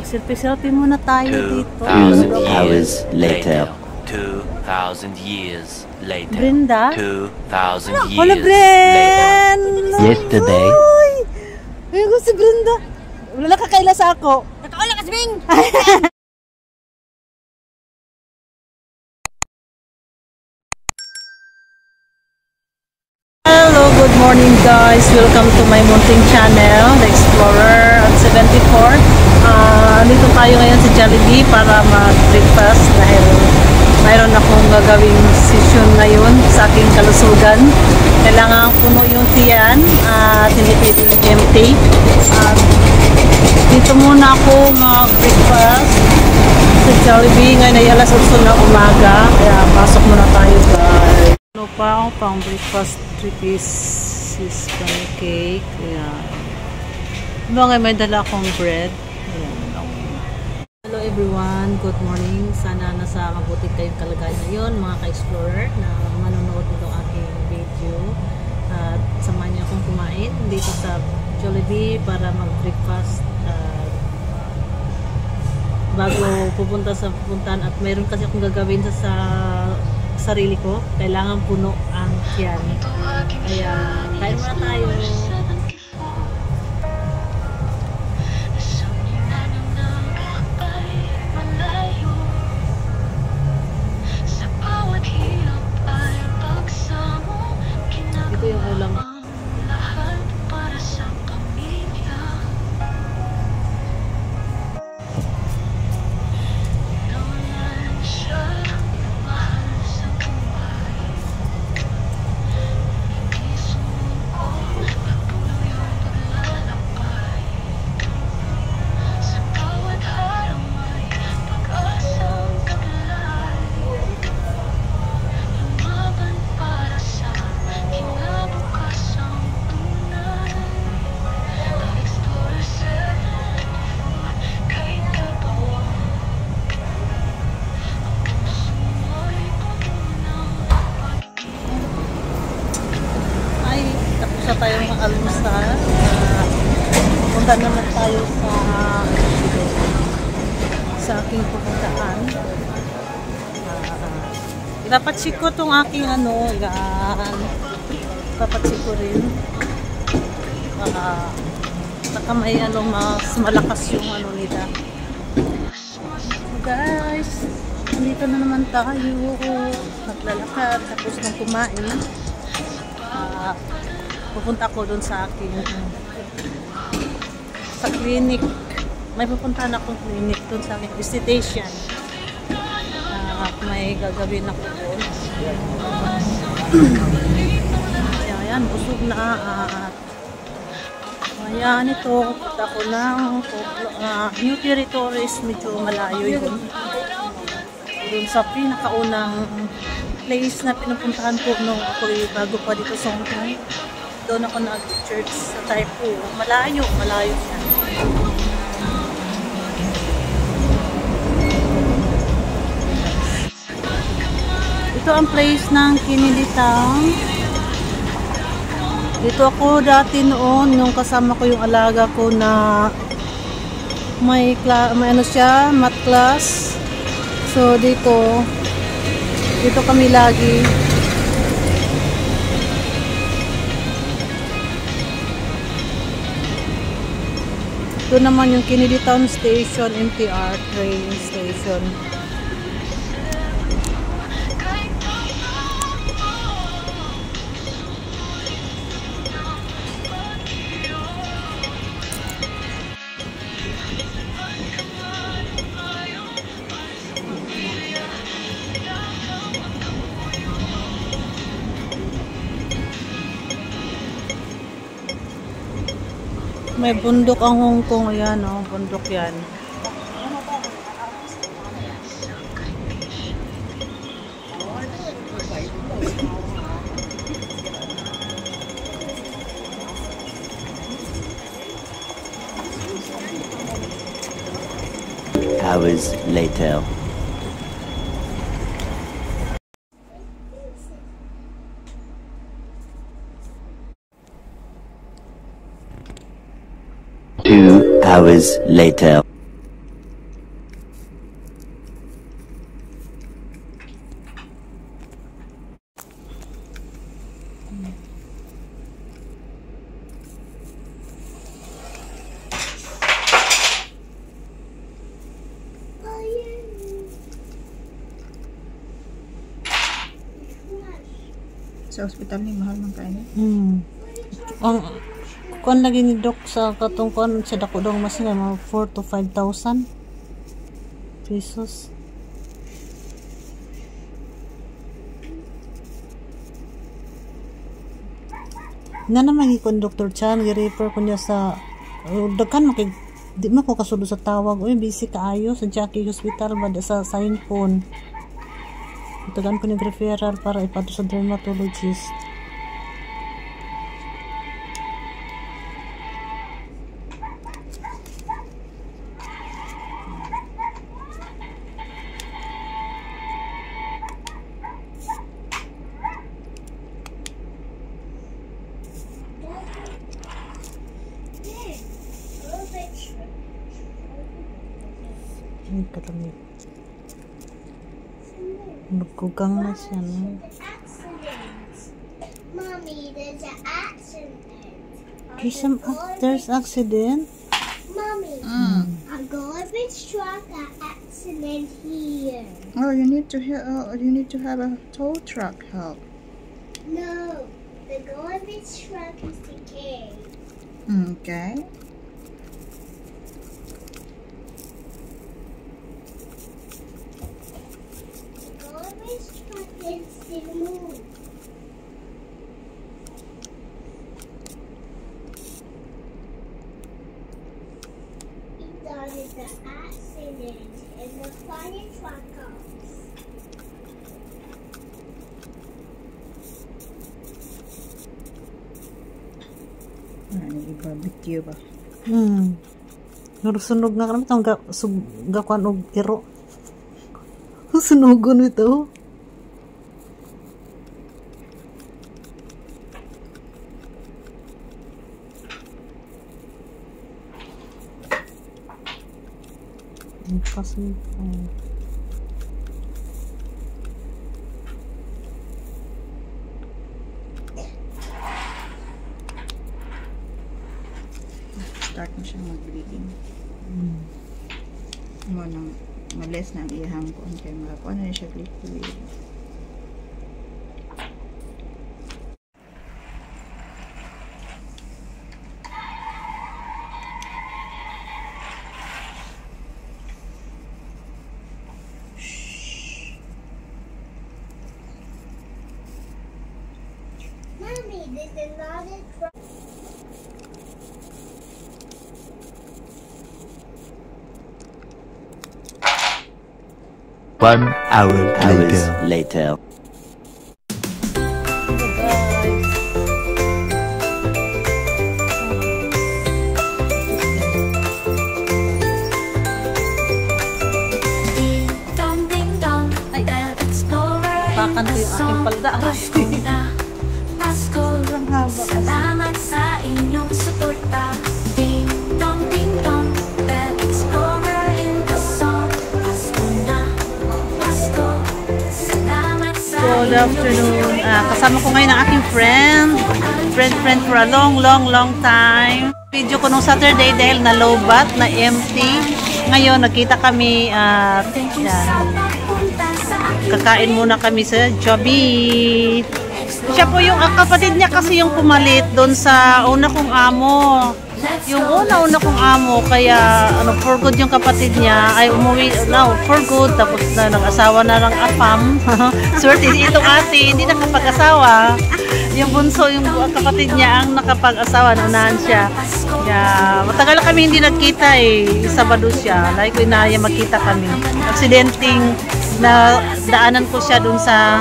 Selfie-selfie muna tayo dito. 2,000 hours later. 2,000 years later. Brenda? 2,000 years Hola, Bren! later. Yesterday. Ayun ko si Brenda. Wala kakaila sa ako. Nakaula ka, Sibing! Hello, good morning guys. Welcome to my mountain channel, The Explorer at 74. Dito tayo ngayon sa Jollibee para mag-breakfast dahil mayroon akong gagawing session ngayon sa aking kalusugan. Kailangan puno yung tiyan at hindi pwede yung empty. Dito muna ako mag-breakfast sa Jollibee. Ngayon ay alas 8 na umaga, kaya pasok muna tayo guys. Ano pa pang breakfast, 3 pieces pancake. Ayan. Ngayon may dala akong bread. Ayan. Hello everyone, good morning. Sana nasa mabuti kayong kalagayan ngayon mga ka-explorer na manonood nito aking video. At samahan niyo akong kumain dito sa Jollibee para mag-breakfast bago pupunta sa pupuntahan. At mayroon kasi akong gagawin sa sarili ko, kailangan puno ang tiyan. Kaya kain muna tayo. Ito yung ulam. Tapos na tayong almusal. Punta naman tayo sa aking pupuntaan. Ipapatsik ko itong aking ipapatsik ko rin. Baka may mas malakas yung nila. So guys, nandito na naman tayo. Naglalakad tapos nang kumain. Pupunta ko doon sa aking sa clinic. May pupuntahan akong clinic doon sa aking visitation. May gagawin ako doon. Ayan, busog na. Ayan, ito. Punta ko ng New Territories. Medyo malayo yun. Doon sa pinakaunang place na pinupuntahan ko nung ako bago pa dito sa Hong Kong. Doon ako nag-church sa Taipu. Malayo siya. Ito ang place ng Kennedy Town. Dito ako dati noon nung kasama ko yung alaga ko na may math class. So dito kami lagi. Ito naman yung Kennedy Town Station, MTR train station. May bundok ang Hong Kong. Ayan, bundok yan. Hours later. Hours later. Sa ospital ni mahal man kayo. Ang kuan lagi ni Doc sa katong kuan sa dako daw mas nga mga 4 to 5,000 pesos. Na naman ikon Dr. Chan gi-refer ko niya sa daghan makig di man ko kasulod sa tawag oy busy kaayo sa Jackie Hospital bada sa phone. Itagan ko ni referral para ipadto sa dermatologist. Ay, kalamig. Nagkugang na siya, no? Mommy, there's an accident. There's accident? Mommy, a garbage truck accident here. Oh, you need to have a tow truck help. No, the garbage truck is decayed. Okay. The garbage truck needs to move. He started the accident and the fire truck comes. Barbecue ba? Sunog nga kami itong gakuan og iro. Sunugon ito. Kasi Start mo siyang mag-bleeding. Mo nang malis na ang iyahang kuan kay makakuha na siya liquid. Mommy, this is not a truck. 1 hour later. pakan ko yung aking palda. Sobrang haba. Salamat sa inyong suporta. Ding dong ding dong. Bell Explorer in the song. Pasko na, Pasko. Salamat sa Good afternoon. Kasama ko ngayon ang aking friend for a long time. Video ko nung Saturday dahil na low-bat, na empty. Ngayon, nakita kami at kakain muna kami sa Jollibee. Siya po yung kapatid niya kasi yung pumalit doon sa una kong amo. Yung una kong amo, kaya for good yung kapatid niya ay umuwi for good, tapos na nag-asawa na ng afam. Swerte itong ate, hindi nakapag-asawa. Yung bunso, yung kapatid niya ang nakapag-asawa, naunahan siya. Kaya matagal kami hindi nagkita Sabado siya, like inaya magkita kami. Aksidenteng na daanan ko siya dun sa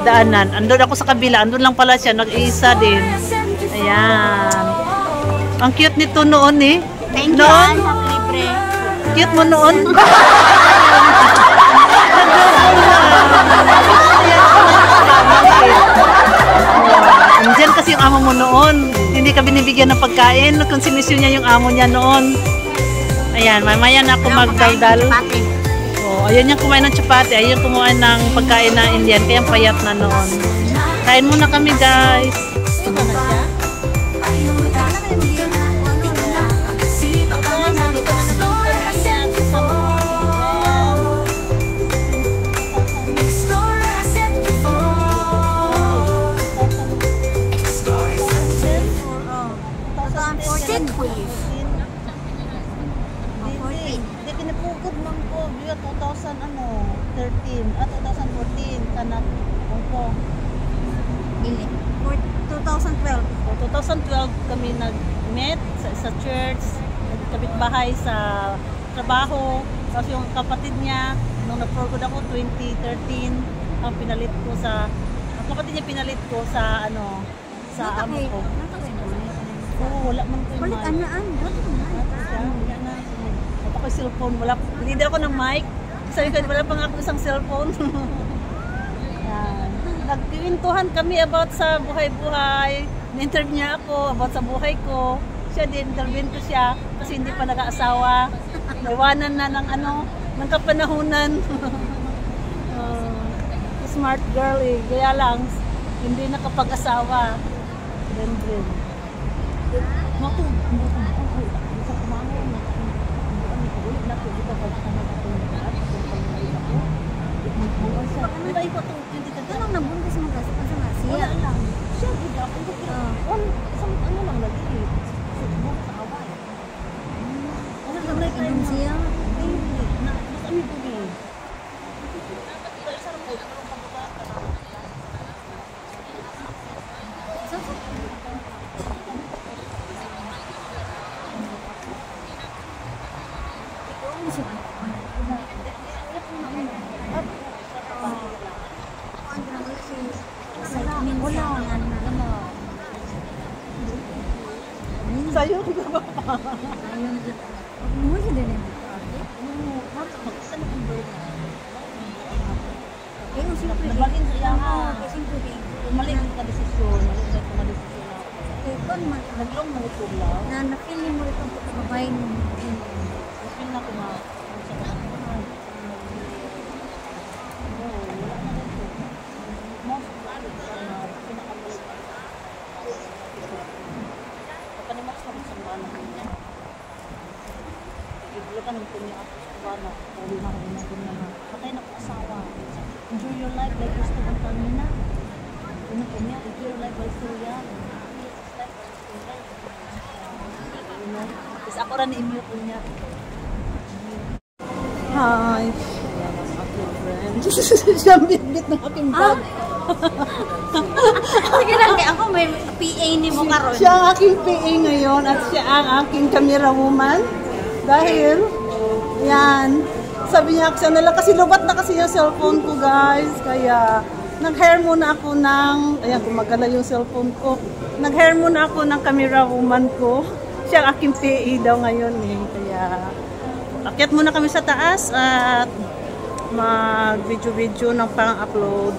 daanan. Andun ako sa kabila, andun lang pala siya, nag-iisa din. Ayan. Ang cute nito noon Thank you, noon? libre. Cute mo noon? Andiyan kasi yung amo mo noon. Hindi ka binibigyan ng pagkain. Konsumisyon niya yung amo niya noon. Ayan, mamaya na ako magdaldal. Ayun yung kumain ng chapati, ayun kumain ng pagkain na Indian, kaya payat na noon. Kain muna kami, guys. Ito na siya? 2012 kami nag-met sa church, nagkabit bahay sa trabaho. Tapos yung kapatid niya, nung na-forward ako 2013, ang pinalit ko sa, ang kapatid niya pinalit ko sa ano, sa amo ko. Oo, wala man ko yung mic. Wala ko yung cellphone, leader ako ng mic. Sabi ko, wala pa nga ako isang cellphone. Nagkiwentuhan kami about sa buhay-buhay. Na-interview niya ako about sa buhay ko. Siya din, interview ko siya kasi hindi pa nag-aasawa. Naiwanan na ng ano, ng kapanahunan. Smart girl eh. Kaya lang, hindi nakapag-asawa. Then. Anong nabuntis mo kasi pa sa siya? Wala lang. Siya, hindi ako. Isang ano lang lagi eh. Bukas sa away. Ano lang like ayun siya? Hindi. Mas amin ko eh. Isa lang po. Sa'yo, di ba pa? Mo siya din. Pero siyempre, nabalin siya nga. siyempre, Umaling ka desisyon. Naglong mo ito lang. na na-feeling mo itong pagkababayin mo. Napil na ko na. Patay na po asawa. Enjoy your life like gusto kong kanina. Ano po niya? Enjoy your life while still young. Tapos ako rin i-mute po niya. Hi! Siya bit ng aking bag. Sige lang, kaya ako may PA ni mo karon. Siya ang aking PA ngayon at siya ang aking camera woman. Dahil, yan, sabi niya, na lang kasi lubat na kasi yung cellphone ko guys. Kaya, nag-hair muna ako ng, ayan, gumagala yung cellphone ko. Nag-hair muna ako ng camera woman ko. Siya ang aking PA daw ngayon eh. Kaya, akyat muna kami sa taas at mag-video-video ng pang-upload.